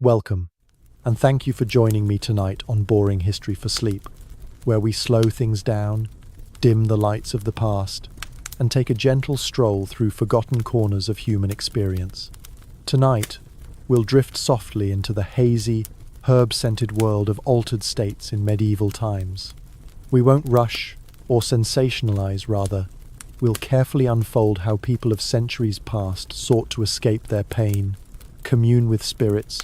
Welcome, and thank you for joining me tonight on Boring History for Sleep, where we slow things down, dim the lights of the past, and take a gentle stroll through forgotten corners of human experience. Tonight, we'll drift softly into the hazy, herb-scented world of altered states in medieval times. We won't rush, or sensationalize, rather. We'll carefully unfold how people of centuries past sought to escape their pain, commune with spirits,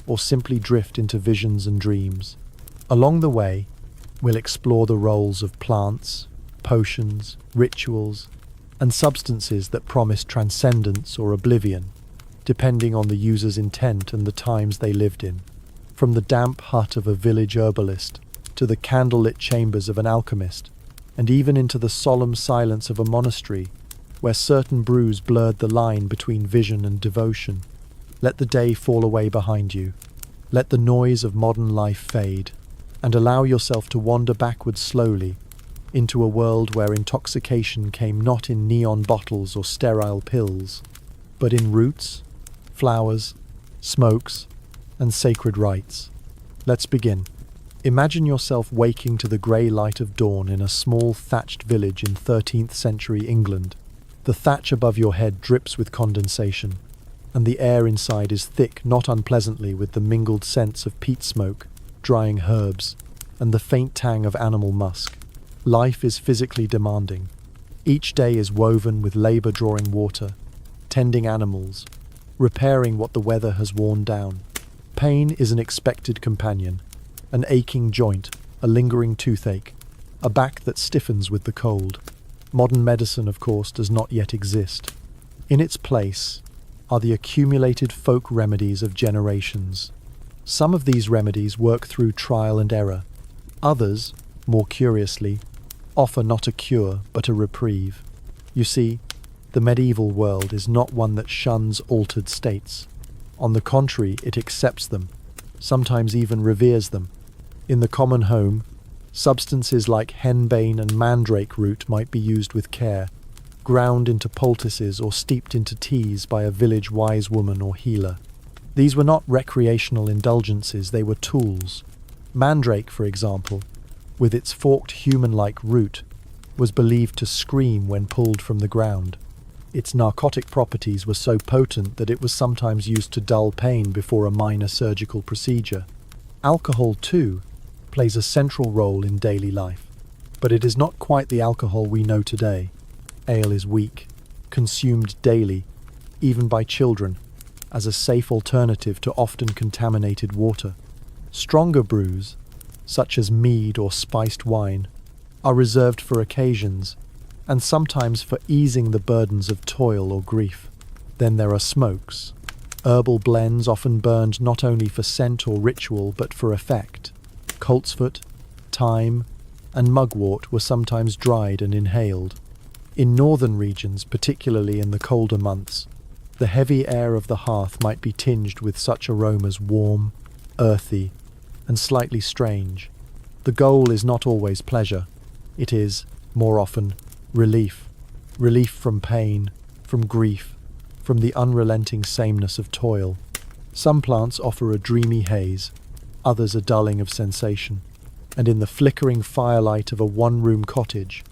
or simply drift into visions and dreams. Along the way, we'll explore the roles of plants, potions, rituals, and substances that promise transcendence or oblivion, depending on the user's intent and the times they lived in. From the damp hut of a village herbalist to the candlelit chambers of an alchemist, and even into the solemn silence of a monastery, where certain brews blurred the line between vision and devotion. Let the day fall away behind you. Let the noise of modern life fade, and allow yourself to wander backwards slowly into a world where intoxication came not in neon bottles or sterile pills, but in roots, flowers, smokes, and sacred rites. Let's begin. Imagine yourself waking to the grey light of dawn in a small thatched village in 13th century England. The thatch above your head drips with condensation, and the air inside is thick, not unpleasantly, with the mingled scents of peat smoke, drying herbs, and the faint tang of animal musk. Life is physically demanding. Each day is woven with labour drawing water, tending animals, repairing what the weather has worn down. Pain is an expected companion, an aching joint, a lingering toothache, a back that stiffens with the cold. Modern medicine, of course, does not yet exist. In its place are the accumulated folk remedies of generations. Some of these remedies work through trial and error. Others, more curiously, offer not a cure but a reprieve. You see, the medieval world is not one that shuns altered states. On the contrary, it accepts them, sometimes even reveres them. In the common home, substances like henbane and mandrake root might be used with care, ground into poultices or steeped into teas by a village wise woman or healer. These were not recreational indulgences, they were tools. Mandrake, for example, with its forked human-like root, was believed to scream when pulled from the ground. Its narcotic properties were so potent that it was sometimes used to dull pain before a minor surgical procedure. Alcohol, too, plays a central role in daily life, but it is not quite the alcohol we know today. Ale is weak, consumed daily, even by children, as a safe alternative to often contaminated water. Stronger brews, such as mead or spiced wine, are reserved for occasions, and sometimes for easing the burdens of toil or grief. Then there are smokes, herbal blends often burned not only for scent or ritual but for effect. Coltsfoot, thyme, and mugwort were sometimes dried and inhaled. In northern regions, particularly in the colder months, the heavy air of the hearth might be tinged with such aromas, warm, earthy, and slightly strange. The goal is not always pleasure. It is, more often, relief. Relief from pain, from grief, from the unrelenting sameness of toil. Some plants offer a dreamy haze, others a dulling of sensation. And in the flickering firelight of a one-room cottage,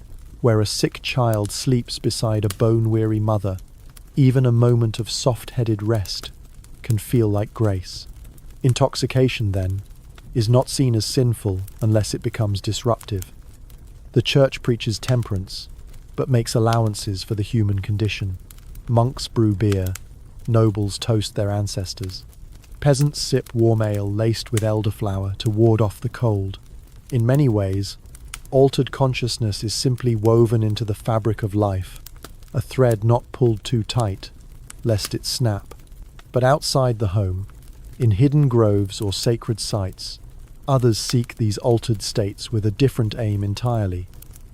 where a sick child sleeps beside a bone-weary mother, even a moment of soft-headed rest can feel like grace. Intoxication, then, is not seen as sinful unless it becomes disruptive. The church preaches temperance, but makes allowances for the human condition. Monks brew beer, nobles toast their ancestors. Peasants sip warm ale laced with elderflower to ward off the cold. In many ways, altered consciousness is simply woven into the fabric of life, a thread not pulled too tight, lest it snap. But outside the home, in hidden groves or sacred sites, others seek these altered states with a different aim entirely.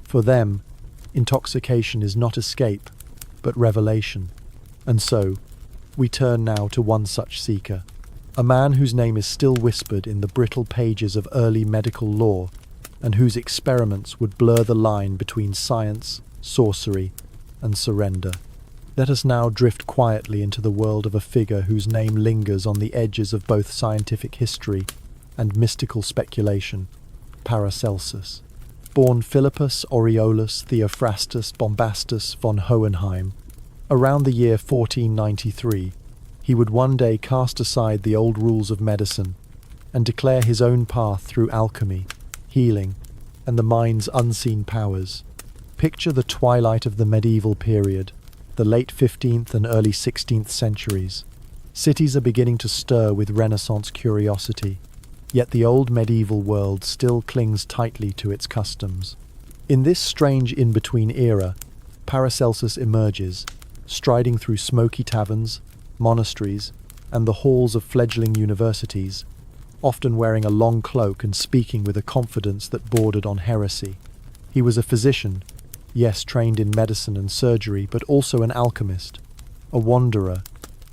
For them, intoxication is not escape, but revelation. And so, we turn now to one such seeker, a man whose name is still whispered in the brittle pages of early medical lore, and whose experiments would blur the line between science, sorcery, and surrender. Let us now drift quietly into the world of a figure whose name lingers on the edges of both scientific history and mystical speculation, Paracelsus. Born Philippus Aureolus Theophrastus Bombastus von Hohenheim, around the year 1493, he would one day cast aside the old rules of medicine and declare his own path through alchemy, healing, and the mind's unseen powers. Picture the twilight of the medieval period, the late 15th and early 16th centuries. Cities are beginning to stir with Renaissance curiosity, yet the old medieval world still clings tightly to its customs. In this strange in-between era, Paracelsus emerges, striding through smoky taverns, monasteries, and the halls of fledgling universities, often wearing a long cloak and speaking with a confidence that bordered on heresy. He was a physician, yes, trained in medicine and surgery, but also an alchemist, a wanderer,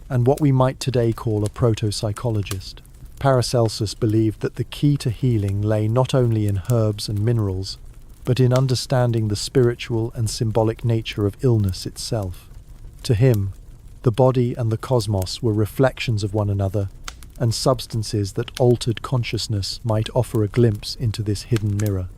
and what we might today call a proto-psychologist. Paracelsus believed that the key to healing lay not only in herbs and minerals, but in understanding the spiritual and symbolic nature of illness itself. To him, the body and the cosmos were reflections of one another, and substances that altered consciousness might offer a glimpse into this hidden mirror.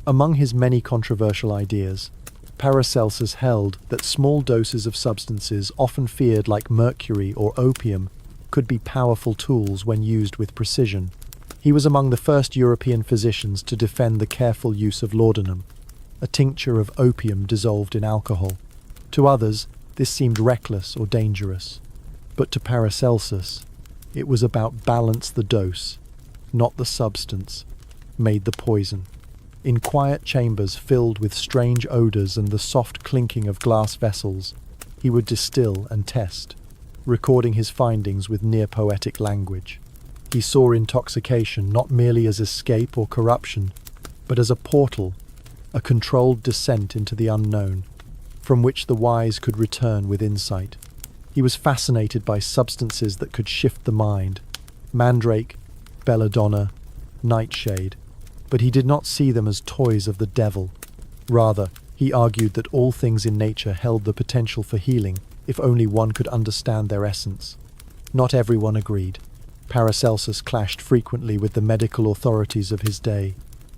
Among his many controversial ideas, Paracelsus held that small doses of substances often feared like mercury or opium could be powerful tools when used with precision. He was among the first European physicians to defend the careful use of laudanum, a tincture of opium dissolved in alcohol. To others, this seemed reckless or dangerous, but to Paracelsus, it was about balance. The dose, not the substance, made the poison. In quiet chambers filled with strange odors and the soft clinking of glass vessels, he would distill and test, recording his findings with near-poetic language. He saw intoxication not merely as escape or corruption, but as a portal, a controlled descent into the unknown, from which the wise could return with insight. He was fascinated by substances that could shift the mind, mandrake, belladonna, nightshade, but he did not see them as toys of the devil. Rather, he argued that all things in nature held the potential for healing if only one could understand their essence. Not everyone agreed. Paracelsus clashed frequently with the medical authorities of his day.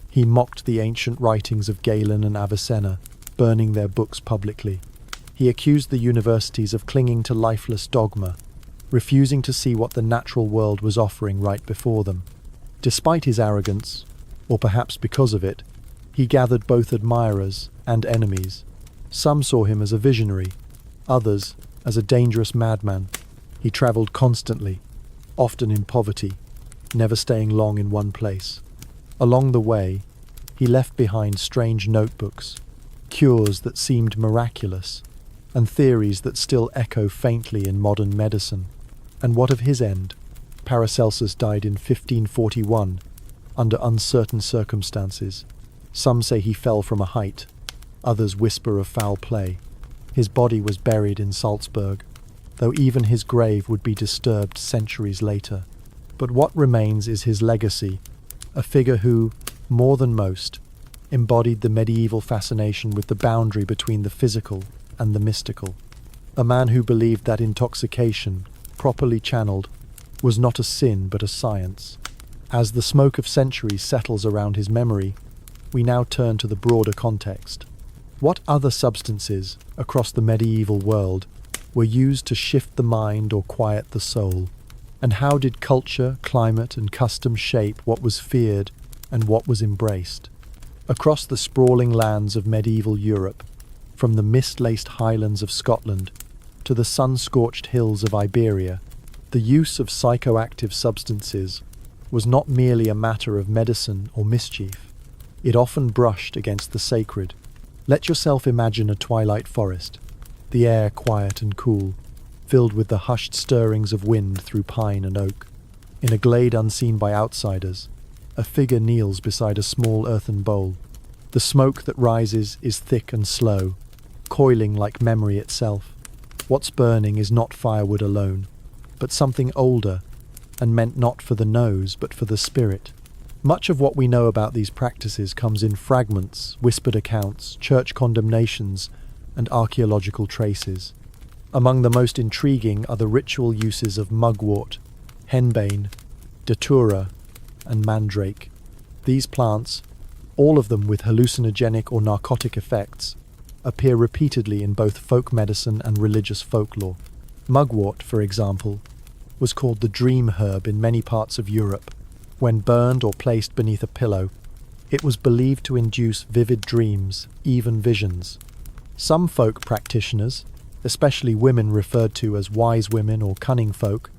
He mocked the ancient writings of Galen and Avicenna, burning their books publicly. He accused the universities of clinging to lifeless dogma, refusing to see what the natural world was offering right before them. Despite his arrogance, or perhaps because of it, he gathered both admirers and enemies. Some saw him as a visionary, others as a dangerous madman. He travelled constantly, often in poverty, never staying long in one place. Along the way, he left behind strange notebooks, cures that seemed miraculous, and theories that still echo faintly in modern medicine. And what of his end? Paracelsus died in 1541, under uncertain circumstances. Some say he fell from a height, others whisper of foul play. His body was buried in Salzburg, though even his grave would be disturbed centuries later. But what remains is his legacy, a figure who, more than most, embodied the medieval fascination with the boundary between the physical and the mystical. A man who believed that intoxication, properly channeled, was not a sin but a science. As the smoke of centuries settles around his memory, we now turn to the broader context. What other substances, across the medieval world, were used to shift the mind or quiet the soul? And how did culture, climate, and custom shape what was feared and what was embraced? Across the sprawling lands of medieval Europe, from the mist-laced highlands of Scotland to the sun-scorched hills of Iberia, the use of psychoactive substances was not merely a matter of medicine or mischief. It often brushed against the sacred. Let yourself imagine a twilight forest, the air quiet and cool, filled with the hushed stirrings of wind through pine and oak. In a glade unseen by outsiders, a figure kneels beside a small earthen bowl. The smoke that rises is thick and slow, coiling like memory itself. What's burning is not firewood alone, but something older, and meant not for the nose but for the spirit. Much of what we know about these practices comes in fragments, whispered accounts, church condemnations, and archaeological traces. Among the most intriguing are the ritual uses of mugwort, henbane, datura, and mandrake. These plants, all of them with hallucinogenic or narcotic effects, appear repeatedly in both folk medicine and religious folklore. Mugwort, for example, was called the dream herb in many parts of Europe. When burned or placed beneath a pillow, it was believed to induce vivid dreams, even visions. Some folk practitioners, especially women referred to as wise women or cunning folk,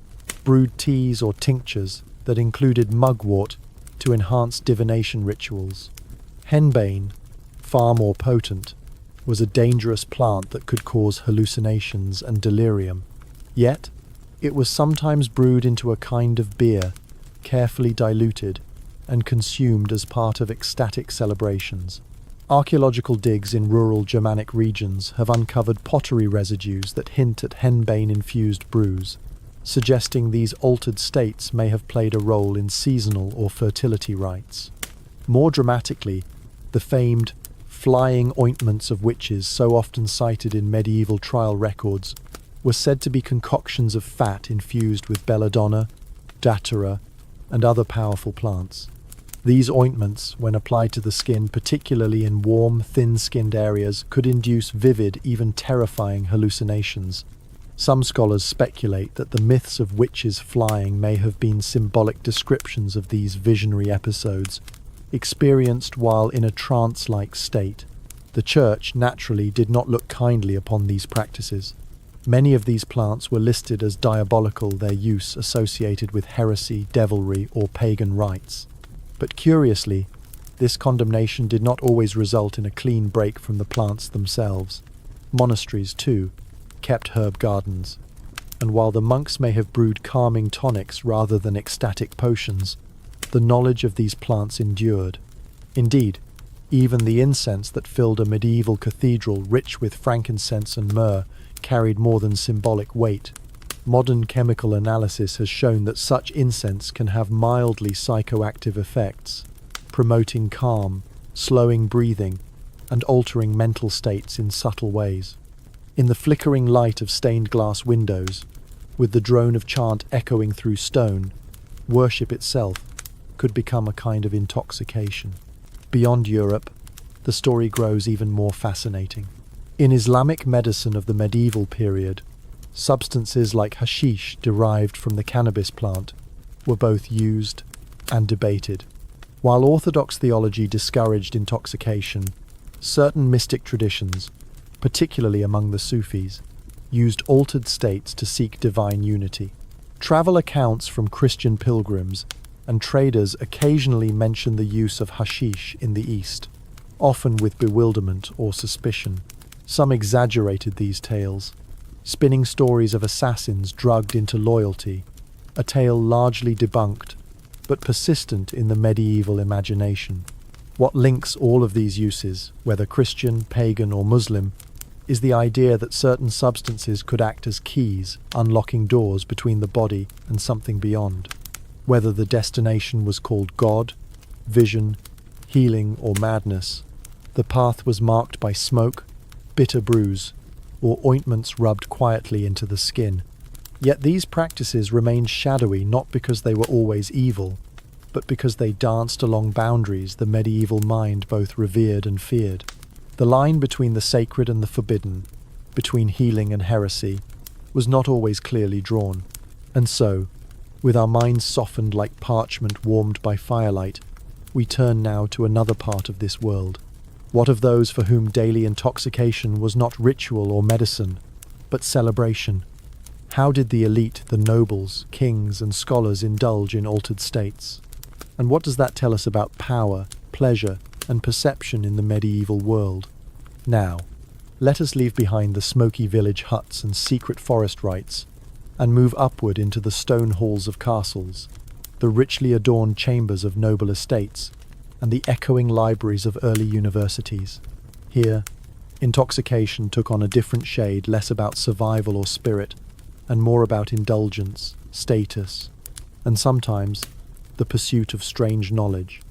brewed teas or tinctures that included mugwort to enhance divination rituals. Henbane, far more potent, was a dangerous plant that could cause hallucinations and delirium. Yet, it was sometimes brewed into a kind of beer, carefully diluted and consumed as part of ecstatic celebrations. Archaeological digs in rural Germanic regions have uncovered pottery residues that hint at henbane-infused brews, suggesting these altered states may have played a role in seasonal or fertility rites. More dramatically, the famed flying ointments of witches so often cited in medieval trial records were said to be concoctions of fat infused with belladonna, datura, and other powerful plants. These ointments, when applied to the skin, particularly in warm, thin-skinned areas, could induce vivid, even terrifying hallucinations. Some scholars speculate that the myths of witches flying may have been symbolic descriptions of these visionary episodes, experienced while in a trance-like state. The Church, naturally, did not look kindly upon these practices. Many of these plants were listed as diabolical, their use associated with heresy, devilry, or pagan rites. But curiously, this condemnation did not always result in a clean break from the plants themselves. Monasteries, too, kept herb gardens, and while the monks may have brewed calming tonics rather than ecstatic potions, the knowledge of these plants endured. Indeed, even the incense that filled a medieval cathedral rich with frankincense and myrrh carried more than symbolic weight. Modern chemical analysis has shown that such incense can have mildly psychoactive effects, promoting calm, slowing breathing, and altering mental states in subtle ways. In the flickering light of stained glass windows, with the drone of chant echoing through stone, worship itself could become a kind of intoxication. Beyond Europe, the story grows even more fascinating. In Islamic medicine of the medieval period, substances like hashish derived from the cannabis plant were both used and debated. While Orthodox theology discouraged intoxication, certain mystic traditions, particularly among the Sufis, used altered states to seek divine unity. Travel accounts from Christian pilgrims and traders occasionally mention the use of hashish in the East, often with bewilderment or suspicion. Some exaggerated these tales, spinning stories of assassins drugged into loyalty, a tale largely debunked, but persistent in the medieval imagination. What links all of these uses, whether Christian, pagan, or Muslim, is the idea that certain substances could act as keys, unlocking doors between the body and something beyond. Whether the destination was called God, vision, healing, or madness, the path was marked by smoke, bitter brews, or ointments rubbed quietly into the skin. Yet these practices remained shadowy not because they were always evil, but because they danced along boundaries the medieval mind both revered and feared. The line between the sacred and the forbidden, between healing and heresy, was not always clearly drawn. And so, with our minds softened like parchment warmed by firelight, we turn now to another part of this world. What of those for whom daily intoxication was not ritual or medicine, but celebration? How did the elite, the nobles, kings, and scholars indulge in altered states? And what does that tell us about power, pleasure, and perception in the medieval world? Now, let us leave behind the smoky village huts and secret forest rites, and move upward into the stone halls of castles, the richly adorned chambers of noble estates, and the echoing libraries of early universities. Here, intoxication took on a different shade, less about survival or spirit, and more about indulgence, status, and sometimes the pursuit of strange knowledge.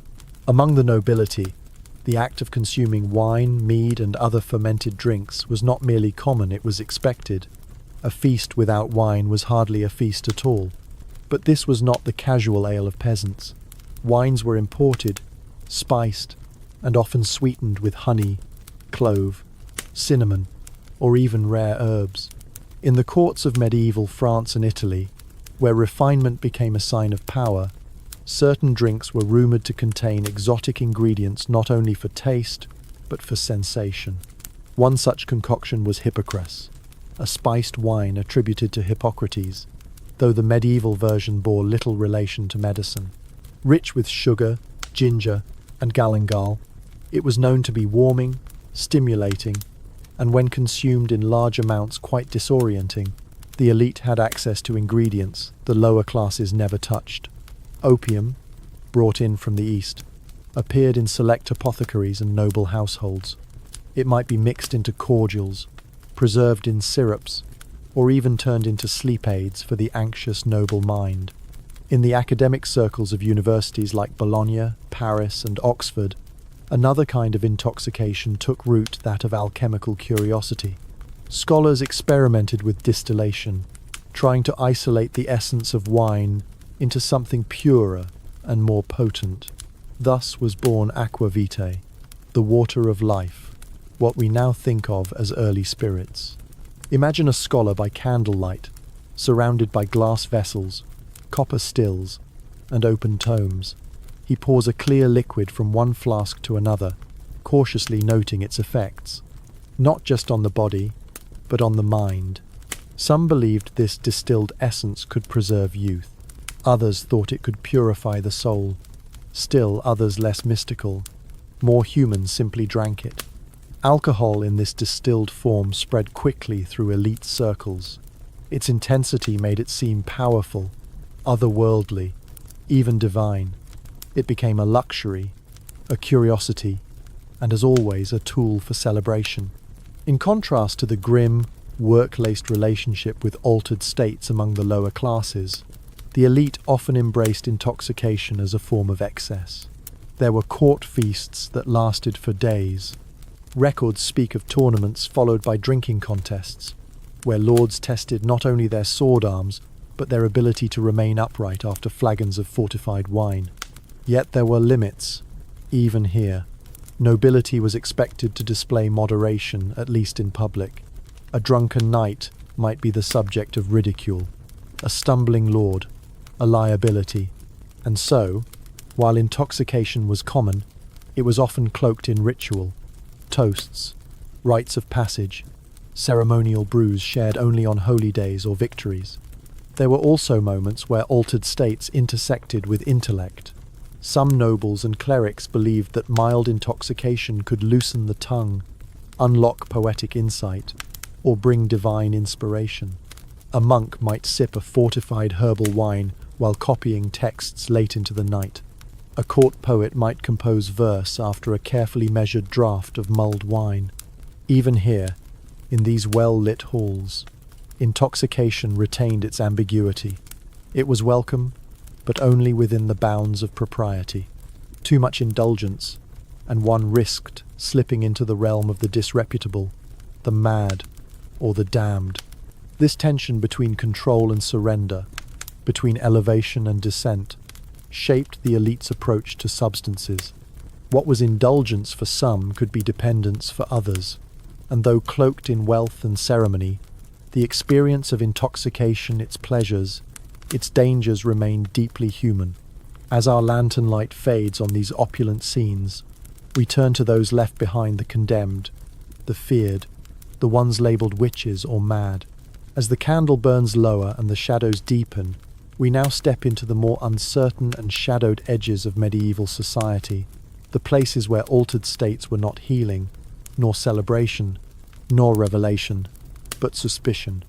Among the nobility, the act of consuming wine, mead, and other fermented drinks was not merely common, it was expected. A feast without wine was hardly a feast at all. But this was not the casual ale of peasants. Wines were imported, spiced, and often sweetened with honey, clove, cinnamon, or even rare herbs. In the courts of medieval France and Italy, where refinement became a sign of power, certain drinks were rumoured to contain exotic ingredients not only for taste, but for sensation. One such concoction was Hippocras, a spiced wine attributed to Hippocrates, though the medieval version bore little relation to medicine. Rich with sugar, ginger, and galangal, it was known to be warming, stimulating, and when consumed in large amounts quite disorienting. The elite had access to ingredients the lower classes never touched. Opium, brought in from the east, appeared in select apothecaries and noble households. It might be mixed into cordials, preserved in syrups, or even turned into sleep aids for the anxious noble mind. In the academic circles of universities like Bologna, Paris, and Oxford, another kind of intoxication took root, that of alchemical curiosity. Scholars experimented with distillation, trying to isolate the essence of wine into something purer and more potent. Thus was born aqua vitae, the water of life, what we now think of as early spirits. Imagine a scholar by candlelight, surrounded by glass vessels, copper stills, and open tomes. He pours a clear liquid from one flask to another, cautiously noting its effects, not just on the body, but on the mind. Some believed this distilled essence could preserve youth. Others thought it could purify the soul. Still others, less mystical, more human, simply drank it. Alcohol in this distilled form spread quickly through elite circles. Its intensity made it seem powerful, otherworldly, even divine. It became a luxury, a curiosity, and as always a tool for celebration. In contrast to the grim, work-laced relationship with altered states among the lower classes, the elite often embraced intoxication as a form of excess. There were court feasts that lasted for days. Records speak of tournaments followed by drinking contests, where lords tested not only their sword arms, but their ability to remain upright after flagons of fortified wine. Yet there were limits, even here. Nobility was expected to display moderation, at least in public. A drunken knight might be the subject of ridicule, a stumbling lord, a liability. And so, while intoxication was common, it was often cloaked in ritual, toasts, rites of passage, ceremonial brews shared only on holy days or victories. There were also moments where altered states intersected with intellect. Some nobles and clerics believed that mild intoxication could loosen the tongue, unlock poetic insight, or bring divine inspiration. A monk might sip a fortified herbal wine while copying texts late into the night. A court poet might compose verse after a carefully measured draught of mulled wine. Even here, in these well-lit halls, intoxication retained its ambiguity. It was welcome, but only within the bounds of propriety. Too much indulgence, and one risked slipping into the realm of the disreputable, the mad, or the damned. This tension between control and surrender, between elevation and descent, shaped the elite's approach to substances. What was indulgence for some could be dependence for others, and though cloaked in wealth and ceremony, the experience of intoxication, its pleasures, its dangers remain deeply human. As our lantern light fades on these opulent scenes, we turn to those left behind, the condemned, the feared, the ones labelled witches or mad. As the candle burns lower and the shadows deepen, we now step into the more uncertain and shadowed edges of medieval society, the places where altered states were not healing, nor celebration, nor revelation, but suspicion.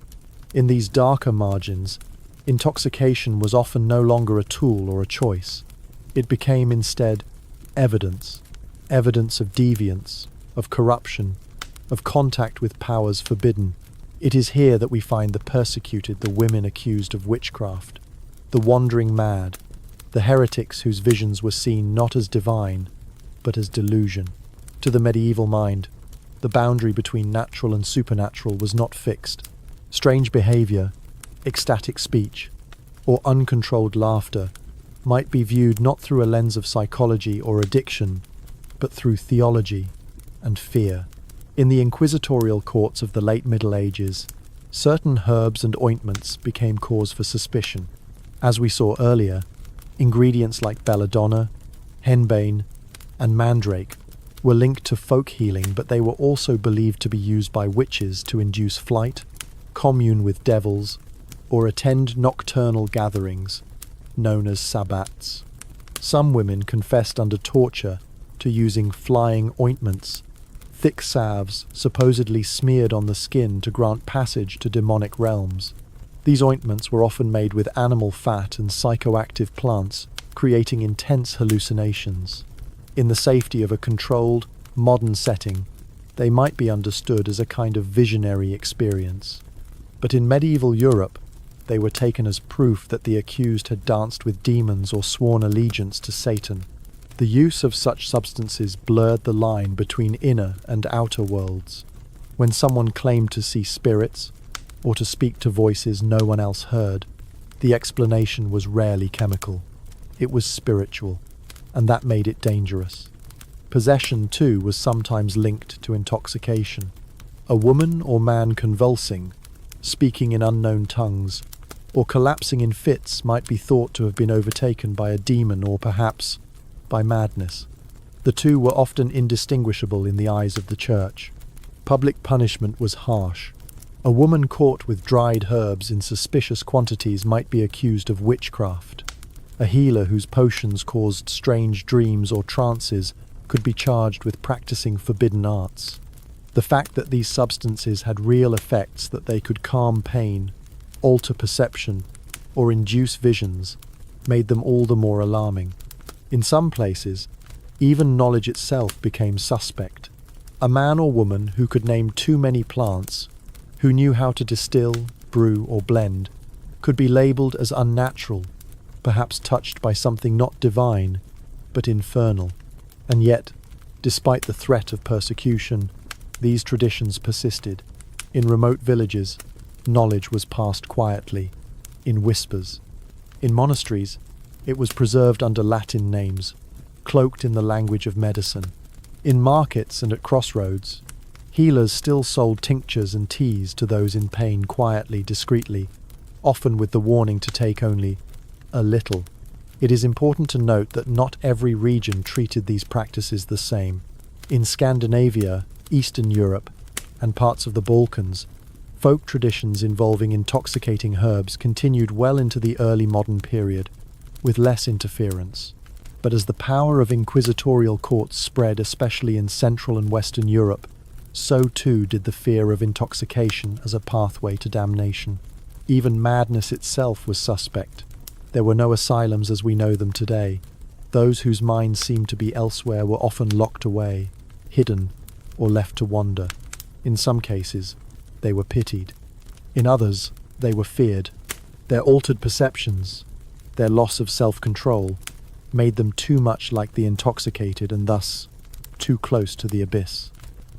In these darker margins, intoxication was often no longer a tool or a choice. It became instead evidence of deviance, of corruption, of contact with powers forbidden. It is here that we find the persecuted, the women accused of witchcraft, the wandering mad, the heretics whose visions were seen not as divine, but as delusion. To the medieval mind, the boundary between natural and supernatural was not fixed. Strange behavior, ecstatic speech, or uncontrolled laughter might be viewed not through a lens of psychology or addiction, but through theology and fear. In the inquisitorial courts of the late Middle Ages, certain herbs and ointments became cause for suspicion. As we saw earlier, ingredients like belladonna, henbane, and mandrake were linked to folk healing, but they were also believed to be used by witches to induce flight, commune with devils, or attend nocturnal gatherings, known as sabbats. Some women confessed under torture to using flying ointments, thick salves supposedly smeared on the skin to grant passage to demonic realms. These ointments were often made with animal fat and psychoactive plants, creating intense hallucinations. In the safety of a controlled, modern setting, they might be understood as a kind of visionary experience. But in medieval Europe, they were taken as proof that the accused had danced with demons or sworn allegiance to Satan. The use of such substances blurred the line between inner and outer worlds. When someone claimed to see spirits, or to speak to voices no one else heard, the explanation was rarely chemical. It was spiritual, and that made it dangerous. Possession, too, was sometimes linked to intoxication. A woman or man convulsing, speaking in unknown tongues, or collapsing in fits might be thought to have been overtaken by a demon or perhaps by madness. The two were often indistinguishable in the eyes of the church. Public punishment was harsh. A woman caught with dried herbs in suspicious quantities might be accused of witchcraft. A healer whose potions caused strange dreams or trances could be charged with practicing forbidden arts. The fact that these substances had real effects, that they could calm pain, alter perception, or induce visions, made them all the more alarming. In some places, even knowledge itself became suspect. A man or woman who could name too many plants, who knew how to distill, brew, or blend, could be labelled as unnatural, perhaps touched by something not divine, but infernal. And yet, despite the threat of persecution, these traditions persisted. In remote villages, knowledge was passed quietly, in whispers. In monasteries, it was preserved under Latin names, cloaked in the language of medicine. In markets and at crossroads, healers still sold tinctures and teas to those in pain quietly, discreetly, often with the warning to take only a little. It is important to note that not every region treated these practices the same. In Scandinavia, Eastern Europe, and parts of the Balkans, folk traditions involving intoxicating herbs continued well into the early modern period, with less interference. But as the power of inquisitorial courts spread, especially in Central and Western Europe, so too did the fear of intoxication as a pathway to damnation. Even madness itself was suspect. There were no asylums as we know them today. Those whose minds seemed to be elsewhere were often locked away, hidden, or left to wander. In some cases, they were pitied. In others, they were feared. Their altered perceptions, their loss of self-control, made them too much like the intoxicated and thus too close to the abyss.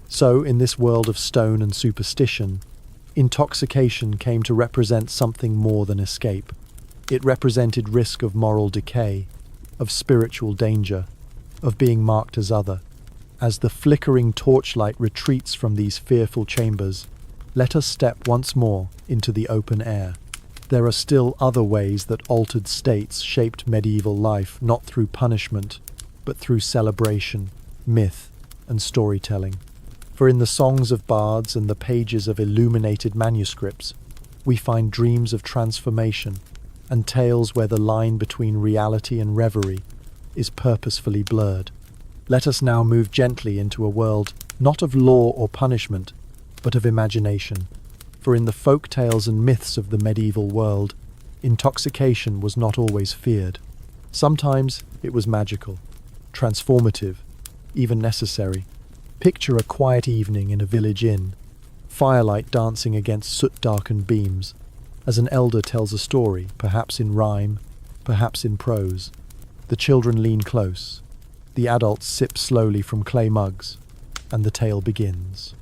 So, in this world of stone and superstition, intoxication came to represent something more than escape. It represented risk of moral decay, of spiritual danger, of being marked as other. As the flickering torchlight retreats from these fearful chambers, let us step once more into the open air. There are still other ways that altered states shaped medieval life, not through punishment, but through celebration, myth, and storytelling. For in the songs of bards and the pages of illuminated manuscripts, we find dreams of transformation and tales where the line between reality and reverie is purposefully blurred. Let us now move gently into a world not of law or punishment, but of imagination. For in the folk tales and myths of the medieval world, intoxication was not always feared. Sometimes it was magical, transformative, even necessary. Picture a quiet evening in a village inn, firelight dancing against soot-darkened beams, as an elder tells a story, perhaps in rhyme, perhaps in prose. The children lean close, the adults sip slowly from clay mugs, and the tale begins.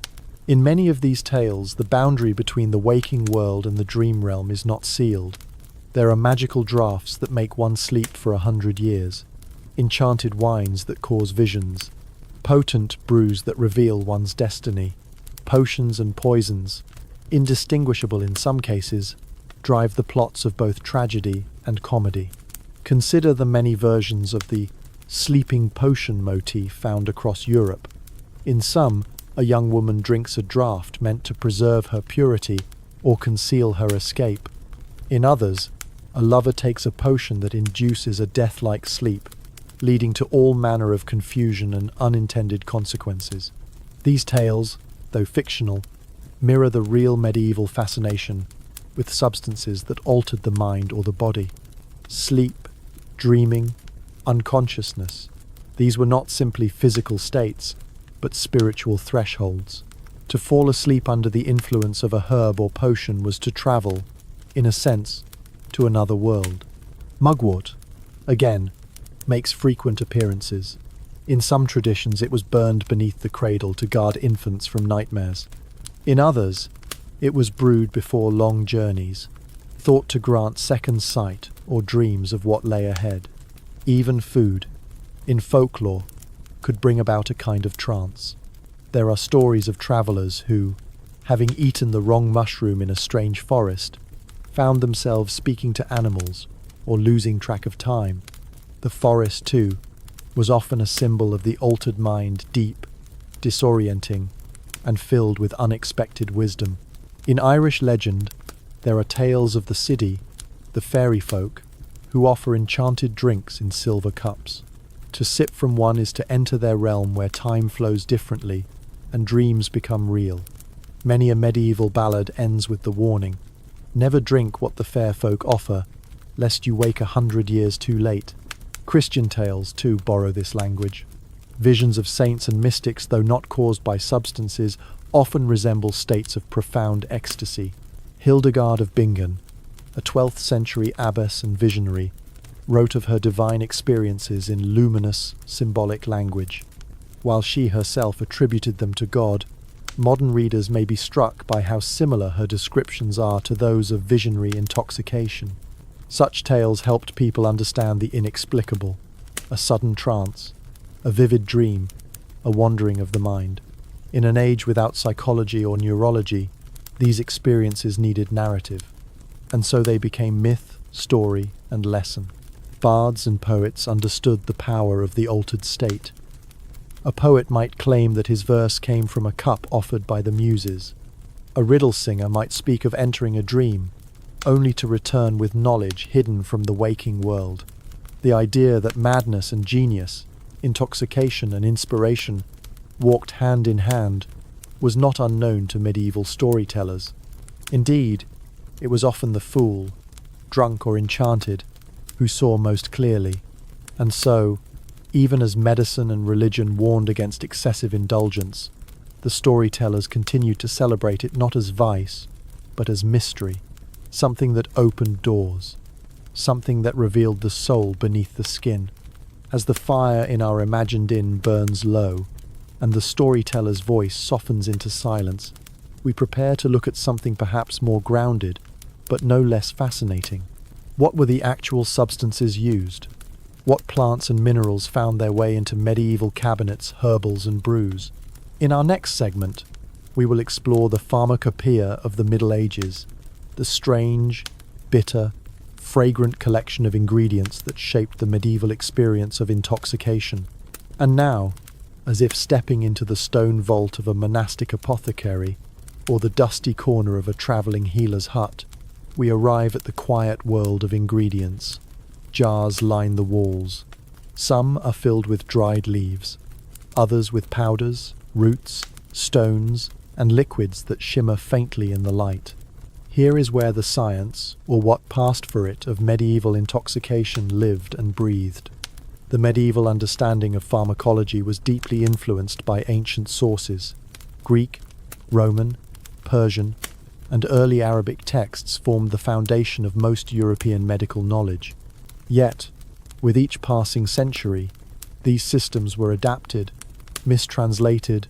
In many of these tales, the boundary between the waking world and the dream realm is not sealed. There are magical draughts that make one sleep for 100 years, enchanted wines that cause visions, potent brews that reveal one's destiny, potions and poisons, indistinguishable in some cases, drive the plots of both tragedy and comedy. Consider the many versions of the sleeping potion motif found across Europe. In some, a young woman drinks a draught meant to preserve her purity or conceal her escape. In others, a lover takes a potion that induces a death-like sleep, leading to all manner of confusion and unintended consequences. These tales, though fictional, mirror the real medieval fascination with substances that altered the mind or the body. Sleep, dreaming, unconsciousness. These were not simply physical states, but spiritual thresholds. To fall asleep under the influence of a herb or potion was to travel, in a sense, to another world. Mugwort, again, makes frequent appearances. In some traditions it was burned beneath the cradle to guard infants from nightmares. In others, it was brewed before long journeys, thought to grant second sight or dreams of what lay ahead. Even food, in folklore, could bring about a kind of trance. There are stories of travellers who, having eaten the wrong mushroom in a strange forest, found themselves speaking to animals or losing track of time. The forest, too, was often a symbol of the altered mind, deep, disorienting, and filled with unexpected wisdom. In Irish legend, there are tales of the Siddi, the fairy folk, who offer enchanted drinks in silver cups. To sip from one is to enter their realm where time flows differently and dreams become real. Many a medieval ballad ends with the warning, "Never drink what the fair folk offer, lest you wake 100 years too late." Christian tales, too, borrow this language. Visions of saints and mystics, though not caused by substances, often resemble states of profound ecstasy. Hildegard of Bingen, a 12th century abbess and visionary, wrote of her divine experiences in luminous, symbolic language. While she herself attributed them to God, modern readers may be struck by how similar her descriptions are to those of visionary intoxication. Such tales helped people understand the inexplicable, a sudden trance, a vivid dream, a wandering of the mind. In an age without psychology or neurology, these experiences needed narrative, and so they became myth, story, and lesson. Bards and poets understood the power of the altered state. A poet might claim that his verse came from a cup offered by the muses. A riddle singer might speak of entering a dream, only to return with knowledge hidden from the waking world. The idea that madness and genius, intoxication and inspiration walked hand in hand was not unknown to medieval storytellers. Indeed, it was often the fool, drunk or enchanted, who saw most clearly. And so, even as medicine and religion warned against excessive indulgence, the storytellers continued to celebrate it not as vice, but as mystery, something that opened doors, something that revealed the soul beneath the skin. As the fire in our imagined inn burns low, and the storyteller's voice softens into silence, we prepare to look at something perhaps more grounded, but no less fascinating. What were the actual substances used? What plants and minerals found their way into medieval cabinets, herbals, and brews? In our next segment, we will explore the pharmacopoeia of the Middle Ages, the strange, bitter, fragrant collection of ingredients that shaped the medieval experience of intoxication. And now, as if stepping into the stone vault of a monastic apothecary or the dusty corner of a travelling healer's hut, we arrive at the quiet world of ingredients. Jars line the walls. Some are filled with dried leaves, others with powders, roots, stones, and liquids that shimmer faintly in the light. Here is where the science, or what passed for it, of medieval intoxication lived and breathed. The medieval understanding of pharmacology was deeply influenced by ancient sources. Greek, Roman, Persian, and early Arabic texts formed the foundation of most European medical knowledge. Yet, with each passing century, these systems were adapted, mistranslated,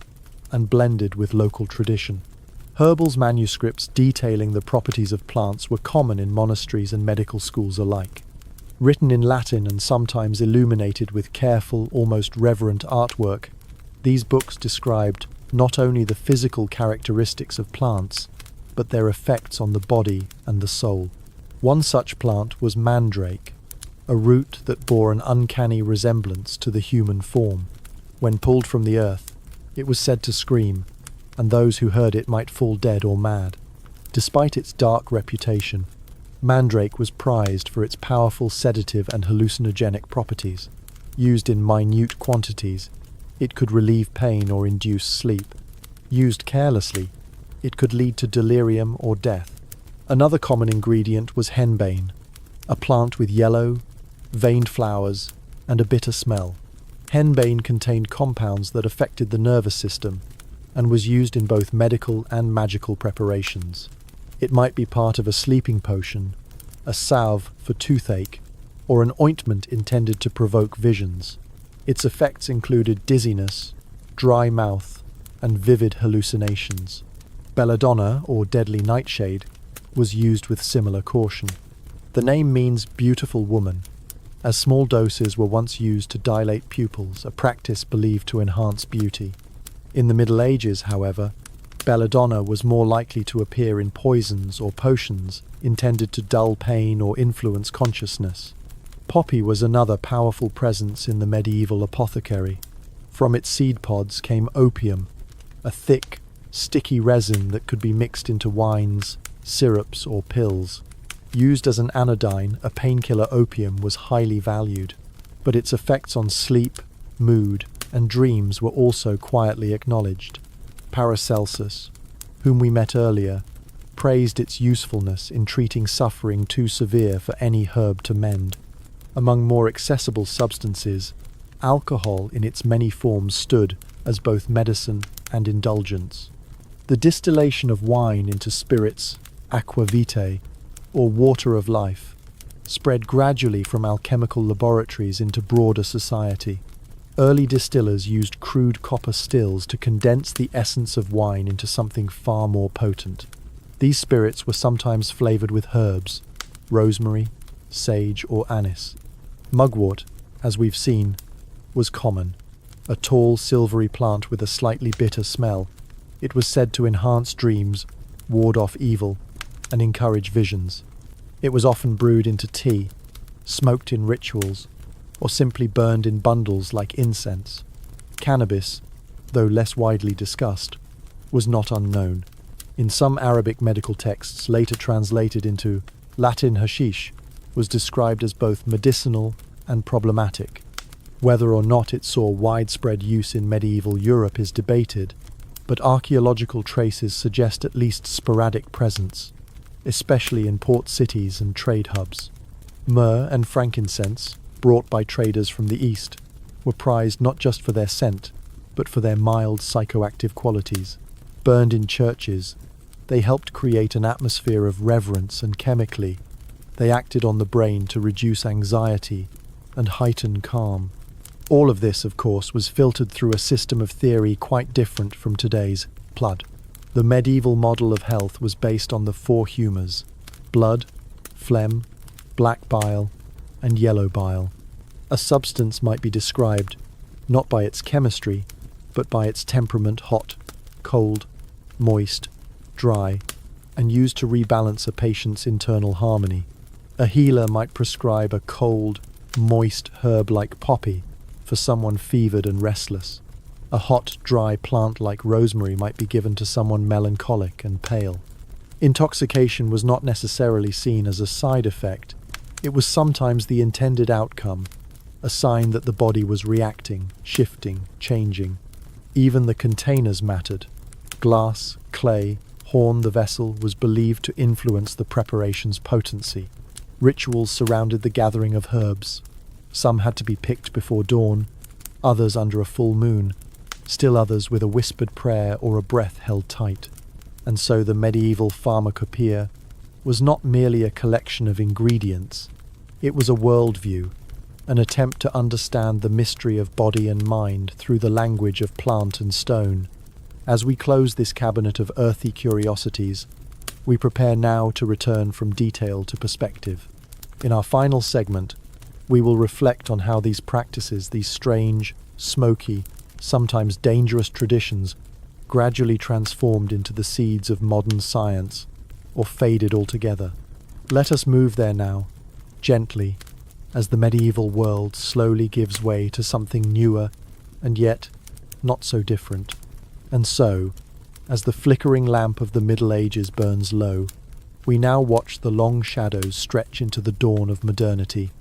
and blended with local tradition. Herbals manuscripts detailing the properties of plants were common in monasteries and medical schools alike. Written in Latin and sometimes illuminated with careful, almost reverent artwork, these books described not only the physical characteristics of plants, but their effects on the body and the soul. One such plant was mandrake, a root that bore an uncanny resemblance to the human form. When pulled from the earth, it was said to scream, and those who heard it might fall dead or mad. Despite its dark reputation, mandrake was prized for its powerful sedative and hallucinogenic properties. Used in minute quantities, it could relieve pain or induce sleep. Used carelessly, it could lead to delirium or death. Another common ingredient was henbane, a plant with yellow, veined flowers and a bitter smell. Henbane contained compounds that affected the nervous system and was used in both medical and magical preparations. It might be part of a sleeping potion, a salve for toothache, or an ointment intended to provoke visions. Its effects included dizziness, dry mouth, and vivid hallucinations. Belladonna, or deadly nightshade, was used with similar caution. The name means beautiful woman, as small doses were once used to dilate pupils, a practice believed to enhance beauty. In the Middle Ages, however, belladonna was more likely to appear in poisons or potions intended to dull pain or influence consciousness. Poppy was another powerful presence in the medieval apothecary. From its seed pods came opium, a thick, sticky resin that could be mixed into wines, syrups, or pills. Used as an anodyne, a painkiller opium was highly valued, but its effects on sleep, mood, and dreams were also quietly acknowledged. Paracelsus, whom we met earlier, praised its usefulness in treating suffering too severe for any herb to mend. Among more accessible substances, alcohol in its many forms stood as both medicine and indulgence. The distillation of wine into spirits, aqua vitae, or water of life, spread gradually from alchemical laboratories into broader society. Early distillers used crude copper stills to condense the essence of wine into something far more potent. These spirits were sometimes flavored with herbs, rosemary, sage, or anise. Mugwort, as we've seen, was common, a tall silvery plant with a slightly bitter smell. It was said to enhance dreams, ward off evil, and encourage visions. It was often brewed into tea, smoked in rituals, or simply burned in bundles like incense. Cannabis, though less widely discussed, was not unknown. In some Arabic medical texts later translated into Latin, hashish was described as both medicinal and problematic. Whether or not it saw widespread use in medieval Europe is debated, but archaeological traces suggest at least sporadic presence, especially in port cities and trade hubs. Myrrh and frankincense, brought by traders from the East, were prized not just for their scent, but for their mild psychoactive qualities. Burned in churches, they helped create an atmosphere of reverence, and chemically, they acted on the brain to reduce anxiety and heighten calm. All of this, of course, was filtered through a system of theory quite different from today's blood. The medieval model of health was based on the four humours: blood, phlegm, black bile, and yellow bile. A substance might be described not by its chemistry, but by its temperament: hot, cold, moist, dry, and used to rebalance a patient's internal harmony. A healer might prescribe a cold, moist herb like poppy for someone fevered and restless. A hot, dry plant like rosemary might be given to someone melancholic and pale. Intoxication was not necessarily seen as a side effect. It was sometimes the intended outcome, a sign that the body was reacting, shifting, changing. Even the containers mattered. Glass, clay, horn, the vessel was believed to influence the preparation's potency. Rituals surrounded the gathering of herbs. Some had to be picked before dawn, others under a full moon, still others with a whispered prayer or a breath held tight. And so the medieval pharmacopoeia was not merely a collection of ingredients. It was a worldview, an attempt to understand the mystery of body and mind through the language of plant and stone. As we close this cabinet of earthy curiosities, we prepare now to return from detail to perspective. In our final segment, we will reflect on how these practices, these strange, smoky, sometimes dangerous traditions, gradually transformed into the seeds of modern science, or faded altogether. Let us move there now, gently, as the medieval world slowly gives way to something newer and yet not so different. And so, as the flickering lamp of the Middle Ages burns low, we now watch the long shadows stretch into the dawn of modernity.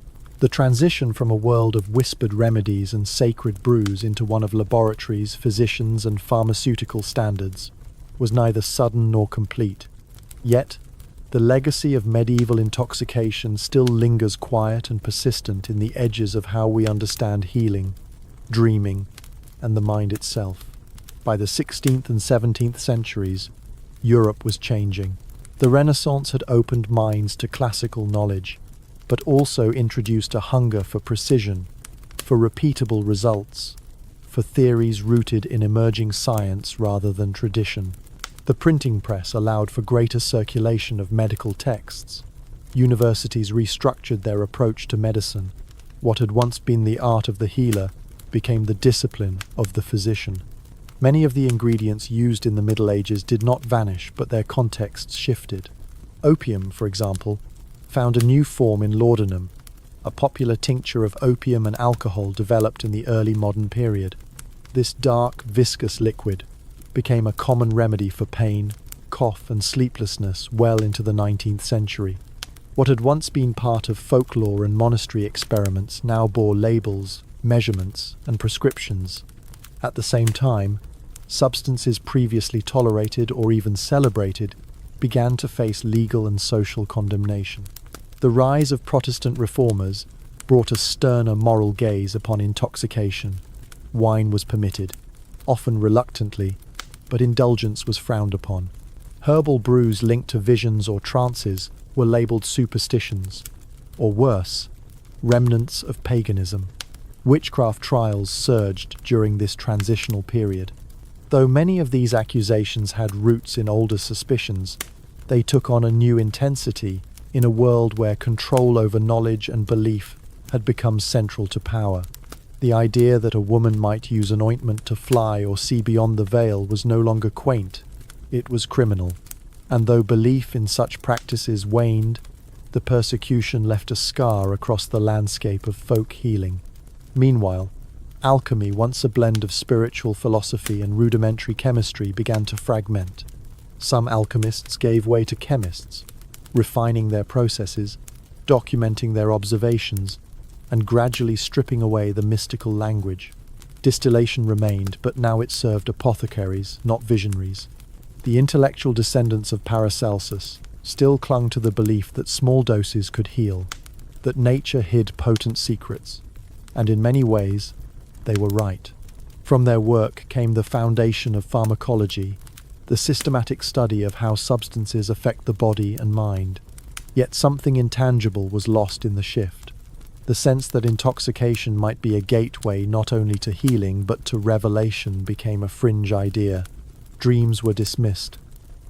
The transition from a world of whispered remedies and sacred brews into one of laboratories, physicians, and pharmaceutical standards was neither sudden nor complete. Yet, the legacy of medieval intoxication still lingers quiet and persistent in the edges of how we understand healing, dreaming, and the mind itself. By the 16th and 17th centuries, Europe was changing. The Renaissance had opened minds to classical knowledge, but also introduced a hunger for precision, for repeatable results, for theories rooted in emerging science rather than tradition. The printing press allowed for greater circulation of medical texts. Universities restructured their approach to medicine. What had once been the art of the healer became the discipline of the physician. Many of the ingredients used in the Middle Ages did not vanish, but their contexts shifted. Opium, for example, found a new form in laudanum, a popular tincture of opium and alcohol developed in the early modern period. This dark, viscous liquid became a common remedy for pain, cough, and sleeplessness well into the 19th century. What had once been part of folklore and monastery experiments now bore labels, measurements, and prescriptions. At the same time, substances previously tolerated or even celebrated began to face legal and social condemnation. The rise of Protestant reformers brought a sterner moral gaze upon intoxication. Wine was permitted, often reluctantly, but indulgence was frowned upon. Herbal brews linked to visions or trances were labelled superstitions, or worse, remnants of paganism. Witchcraft trials surged during this transitional period. Though many of these accusations had roots in older suspicions, they took on a new intensity in a world where control over knowledge and belief had become central to power. The idea that a woman might use an ointment to fly or see beyond the veil was no longer quaint, it was criminal. And though belief in such practices waned, the persecution left a scar across the landscape of folk healing. Meanwhile, alchemy, once a blend of spiritual philosophy and rudimentary chemistry, began to fragment. Some alchemists gave way to chemists, refining their processes, documenting their observations, and gradually stripping away the mystical language. Distillation remained, but now it served apothecaries, not visionaries. The intellectual descendants of Paracelsus still clung to the belief that small doses could heal, that nature hid potent secrets, and in many ways, they were right. From their work came the foundation of pharmacology, the systematic study of how substances affect the body and mind. Yet something intangible was lost in the shift. The sense that intoxication might be a gateway not only to healing but to revelation became a fringe idea. Dreams were dismissed.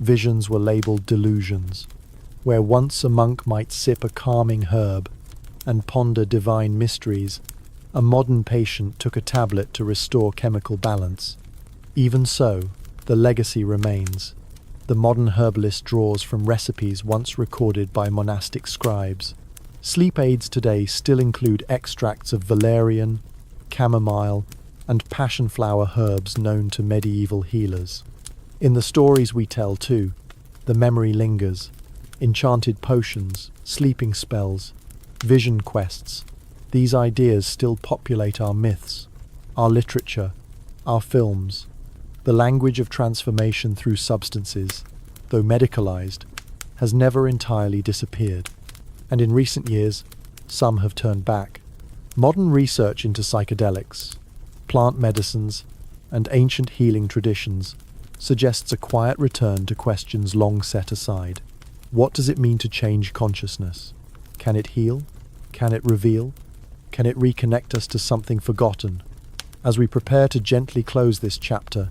Visions were labelled delusions. Where once a monk might sip a calming herb and ponder divine mysteries, a modern patient took a tablet to restore chemical balance. Even so, the legacy remains. The modern herbalist draws from recipes once recorded by monastic scribes. Sleep aids today still include extracts of valerian, chamomile, and passion flower herbs known to medieval healers. In the stories we tell, too, the memory lingers. Enchanted potions, sleeping spells, vision quests. These ideas still populate our myths, our literature, our films. The language of transformation through substances, though medicalized, has never entirely disappeared. And in recent years, some have turned back. Modern research into psychedelics, plant medicines, and ancient healing traditions suggests a quiet return to questions long set aside. What does it mean to change consciousness? Can it heal? Can it reveal? Can it reconnect us to something forgotten? As we prepare to gently close this chapter,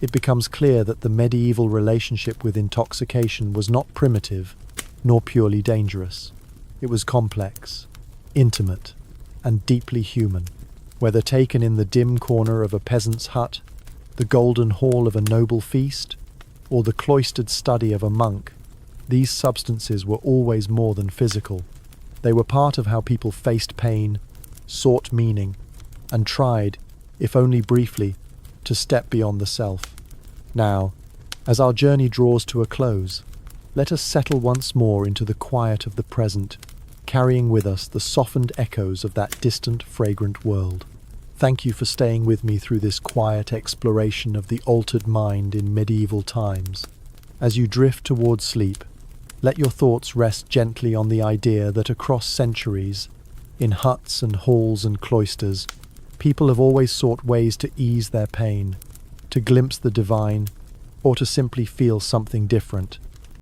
it becomes clear that the medieval relationship with intoxication was not primitive, nor purely dangerous. It was complex, intimate, and deeply human. Whether taken in the dim corner of a peasant's hut, the golden hall of a noble feast, or the cloistered study of a monk, these substances were always more than physical. They were part of how people faced pain, sought meaning, and tried, if only briefly, to step beyond the self. Now, as our journey draws to a close, let us settle once more into the quiet of the present, carrying with us the softened echoes of that distant, fragrant world. Thank you for staying with me through this quiet exploration of the altered mind in medieval times. As you drift towards sleep, let your thoughts rest gently on the idea that across centuries, in huts and halls and cloisters, people have always sought ways to ease their pain, to glimpse the divine, or to simply feel something different.